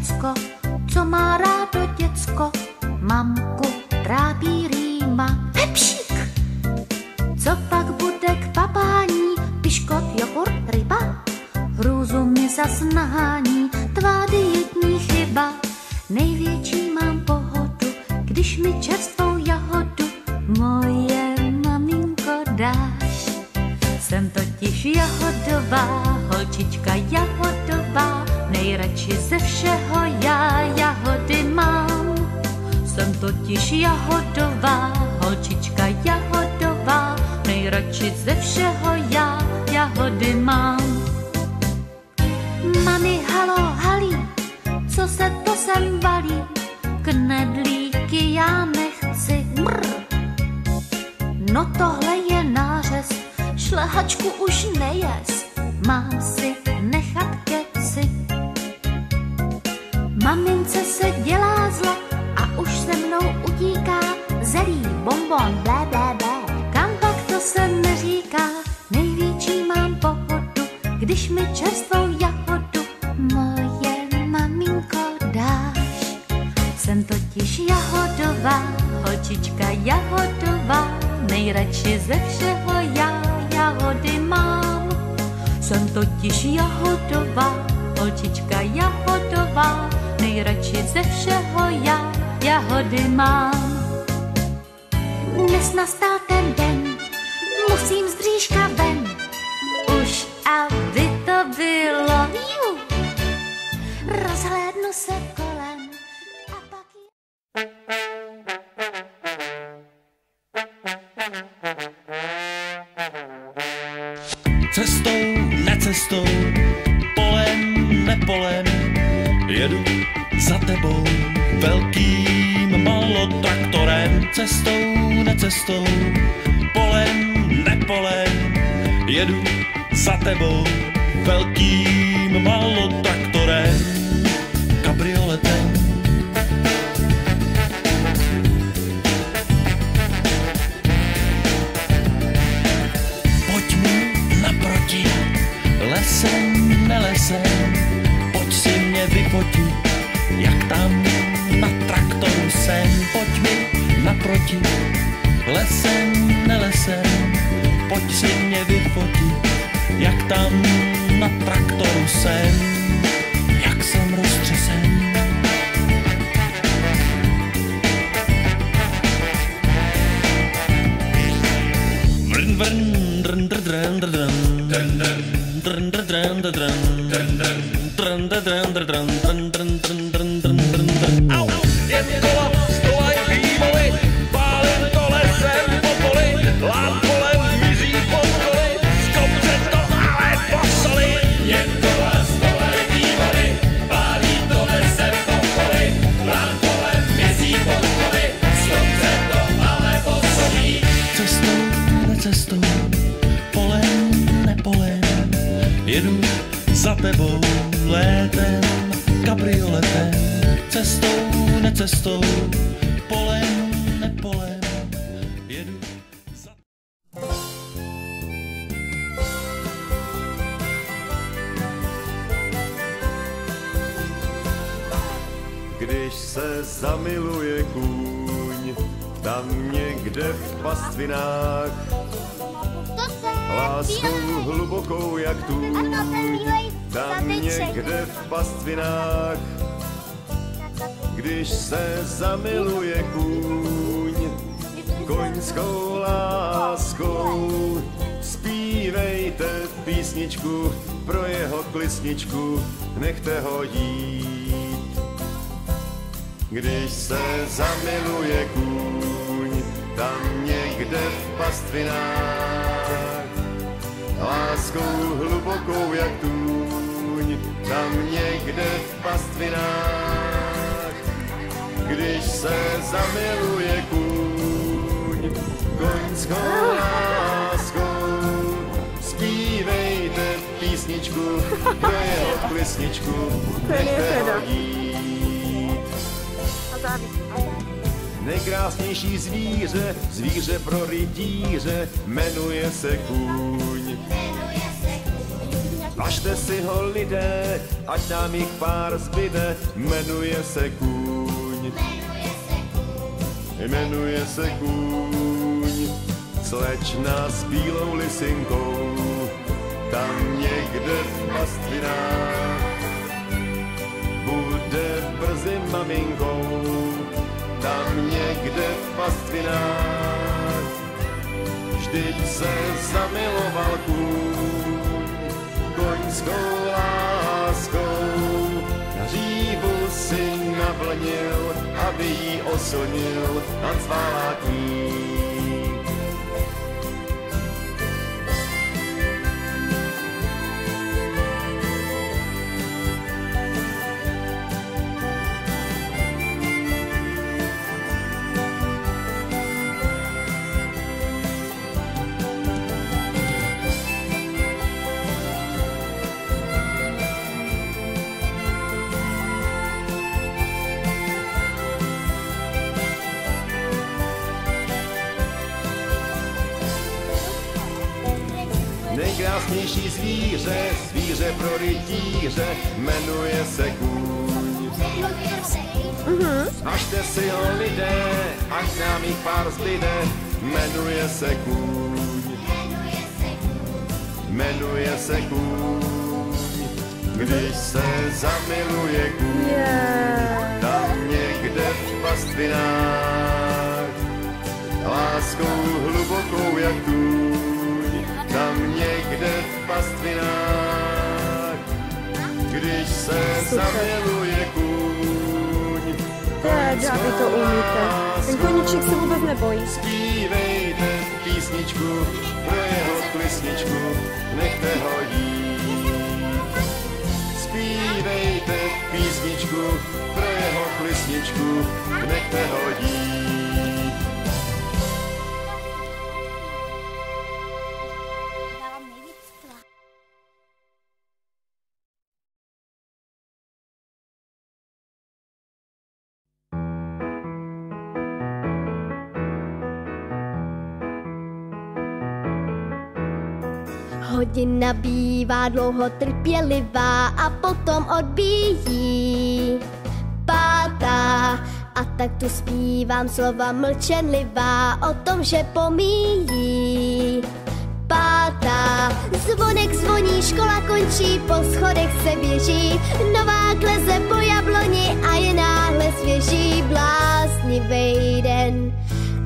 všecko, co má rádo děcko. Mamku trápí rýma. Pepšík! Co pak bude k papání? Piškot, jogurt, ryba? Hrůzu mě zas nahání tvá dietní chyba. Největší mám pohodu, když mi čerstvou jahodu moje maminko dáš. Jsem totiž jahodová, holčička jahodová, nejradši ze všeho já jahody mám. Jsem totiž jahodová, holčička jahodová, nejradši ze všeho já jahody mám. Mami, halo, halí, co se to sem valí? Knedlíky já nechci, mrr. No tohle je nářez, šlehačku už nejes, mám si nechat keci. Mamince se dělá zle a už se mnou utíká, zelí, bonbon, blé, blé, blé, kam pak to se neříká. Největší mám pohodu, když mi čerstvou jahodu moje maminko dáš. Jsem totiž jahodová, holčička jahodová, nejradši ze všeho já jahody mám. Jsem totiž jahodová, holčička jahodová, nejradši ze všeho já jahody mám. Dnes nastal ten den, musím z bříška ven, už aby to bylo. Rozhlédnu se kolem a pak Cestou, necestou, polem, nepolem, jedu za tebou velkým malotraktorem. Cestou, necestou, polem, nepolem, jedu za tebou velkým malotraktorem, kabrioletem. Pojď mi naproti, lesem, nelesem, pojď si mě vyfotit, jak tam na traktoru jsem. Pojď mi naproti, lesem, nelesem, pojď si mě vyfotit, jak tam na traktoru jsem, jak jsem roztřesen. Vrn, vrn, drn, drn, drn, drn, drn, drn, drn, drn, drn, drn, drn, drn, drn, drn, drn. Au! Jen kola, stolaj vývoly, pálím to lesem po poli, lám kolem mizí pod koly, z kopce to ale posoli. Jen kola, stolaj vývoly, pálím to lesem po poli, lám kolem mizí pod koly, z kopce to ale posolí. Cestou, necestou, polem, nepolem, jedu za tebou létem, kabrioletem. Cestou, necestou, polem, nepolem, jedu za... Když se zamiluje kůň, tam někde v pastvinách, láskou hlubokou jak tůň, tam někde v pastvinách. Když se zamiluje kůň, koňskou láskou, zpívejte písničku pro jeho klisničku, nechte ho jít. Když se zamiluje kůň, tam někde v pastvinách, láskou hlubokou jak tůň, tam někde v pastvinách. Když se zamiluje kůň, koňskou láskou, zpívejte písničku pro jeho klisničku, nechte ho jít. Nejkrásnější zvíře, zvíře pro rytíře, jmenuje se kůň. A Važte si ho lidé, ať nám jich pár zbyde, jmenuje se kůň. Jmenuje se kůň. Slečna s bílou lisinkou, tam někde v pastvinách, bude brzy maminkou, tam někde v pastvinách. Vždyť se zamiloval kůň koňskou láskou, hřívu si navlnil, aby jí oslnil a zvala k ní. Nejkrásnější zvíře, zvíře pro rytíře, jmenuje se kůň. Važte si ho lidé, ať nám jich pár zbyde, jmenuje se kůň. Jmenuje se kůň. Když se zamiluje kůň, tam někde v pastvinách, láskou hlubokou jak kůň, tam někde v pastvinách. Když se zamiluje kůň, Vy to umíte. Ten koníček se vůbec nebojí. Zpívejte písničku pro jeho klisničku, nechte ho jít. Zpívejte písničku pro jeho klisničku, nechte ho jít. Hodina bývá dlouho trpělivá a potom odbíjí pátá. A tak tu zpívám slova mlčenlivá o tom, že pomíjí pátá. Zvonek zvoní, škola končí, po schodech se běží, nová kleze po jabloni a je náhle svěží bláznivý den.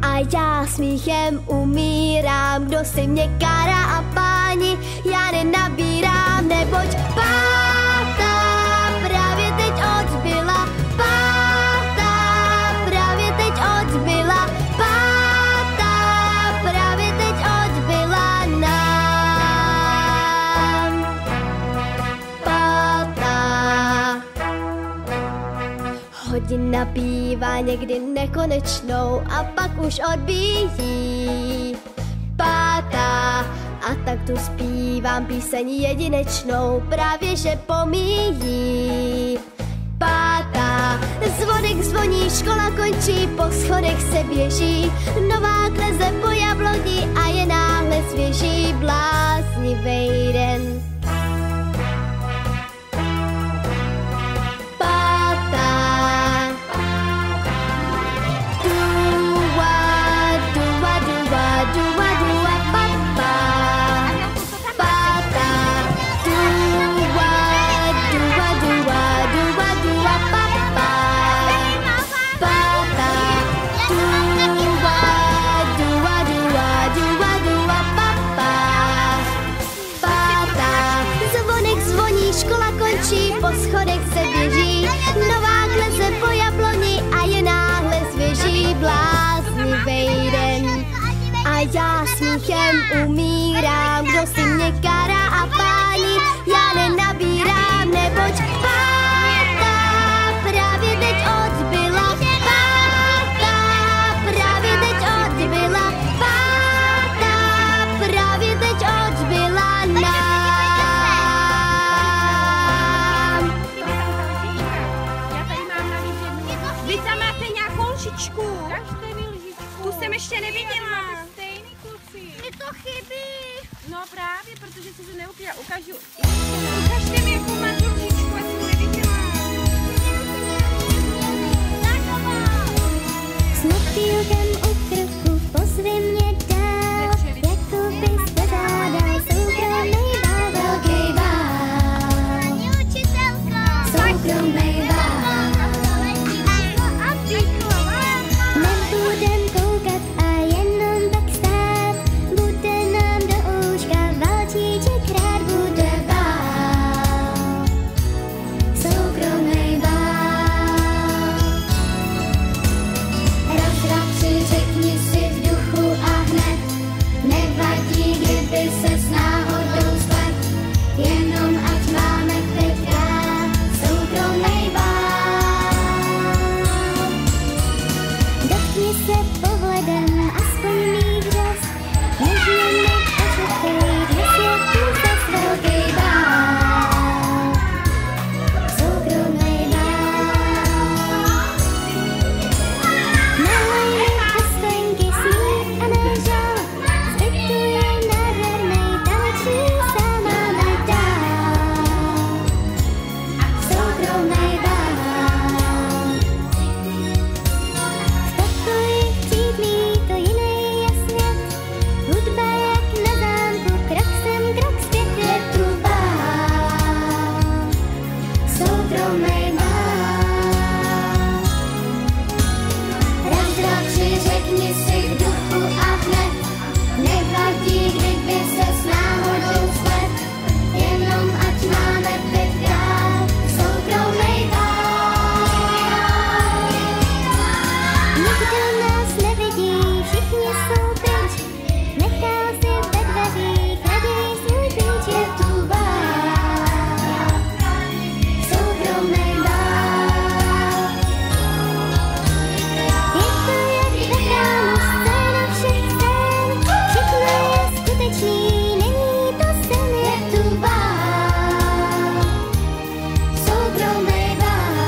A já smíchem umírám, kdo si mě kárá a páni, já nenabírám, neboť pátá právě teď odbyla, pátá právě teď odbyla, pátá právě teď odbyla nám. Pátá hodina bývá někdy nekonečnou a pak už odbíjí pátá. A tak tu zpívám píseň jedinečnou, právě že pomíjí pátá. Zvonek zvoní, škola končí, po schodech se běží, nová kleze po jabloni a je náhle svěží bláznivý den. Po schodech se běží, nová kleze po jabloni a je náhle svěží bláznivý den. A já smíchem umírám, kdo si mě kárá a páni, já nenabírám, neboť pátá právě teď odbyla, pátá právě teď odbyla, pátá právě teď odbyla nám. Tu jsem ještě neviděla. Mi to chybí. No právě, protože si to ruky, já ukážu. Ukažte mi, jakou máte ručičku, ať jsem neviděla. S motýlkem u krku pozvi mě dál, jako bys pořádal soukromý bál, velký bál. Soukromý bál. Nebudem koukat a jenom tak stát, bude nám do úška valčíček rád, bude bál. Soukromý bál. Raz, dva, tři, řekni si v duchu a hned, nevadí, kdyby ses náhodou splet, jenom ať máme teď rád soukromý bál. Dotkni se pohledem aspoň mých řas, nežně mi pošeptej, dnes je tu zas velký bál. Soukromý bál. Nalej mi prstenky, smích a nežal, zbytku je nádhernej, tanečný sál máme dál. Soukromý bál. V pokojích přítmí to jiný je svět, hudba jak na zámku, krok sem, krok zpět, je tu bál. Soukromý bál. Raz, dva, tři, řekni si v duchu a hned, nevadí, kdyby ses náhodou splet, jenom ať máme teď dál soukromý bál. Nikdo nás nevidí, všichni jsou pryč, nechal si ve dveřích raději svůj klíč, je tu bál. Soukromý bál. Je to jak ve chrámu, scéna všech scén, všechno je skutečný, není to sen, je tu bál. Soukromý bál.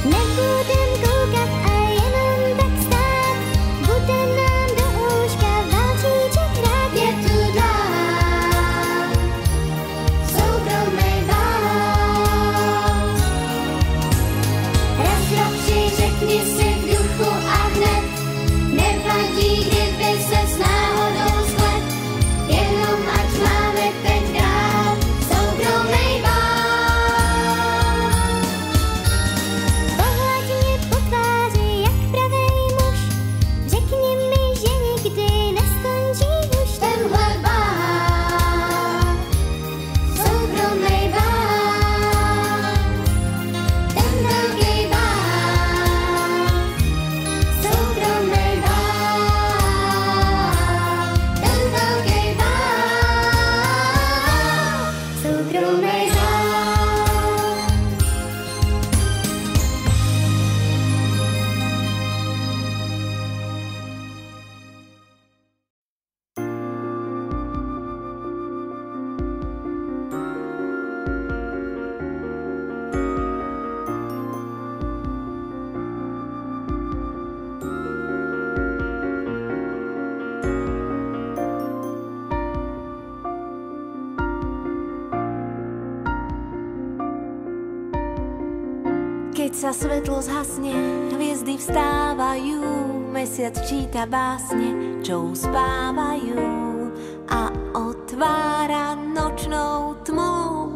Nebudem koukat a jenom tak stát, bude nám do úška valčíček rád, je tu dál. Soukromý bál. Raz, dva, tři, řekni si v duchu a hned, nevadí, kdyby ses náhodou splet, jenom ať máme teď dál soukromý bál. Pohlaď mě po tváři, jak pravej muž, řekni mi, že nikdy neskončí už tenhle bál. Soukromý bál. Ten velký bál. Soukromý bál. Ten velký bál. Soukromý bál. Keď sa svetlo zhasne, hviezdy vstávajú, mesiac číta básne, čo uspávajú a otvára nočnou tmou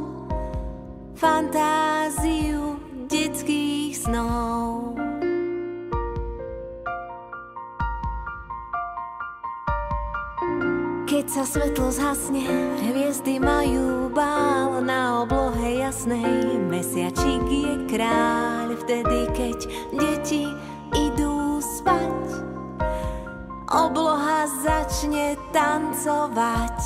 fantáziu detských snov. Keď sa svetlo zhasne, hviezdy majú bál na oblohe jasnej, mesiačik je kráľ vtedy, keď deti idú spať. Obloha začne tancovať.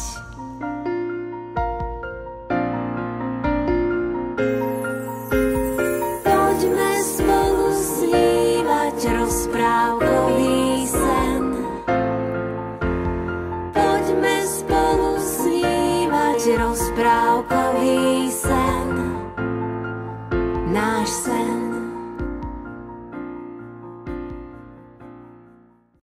Poďme spolu snívať rozprávkový sen. Poďme spolu snívať rozprávkový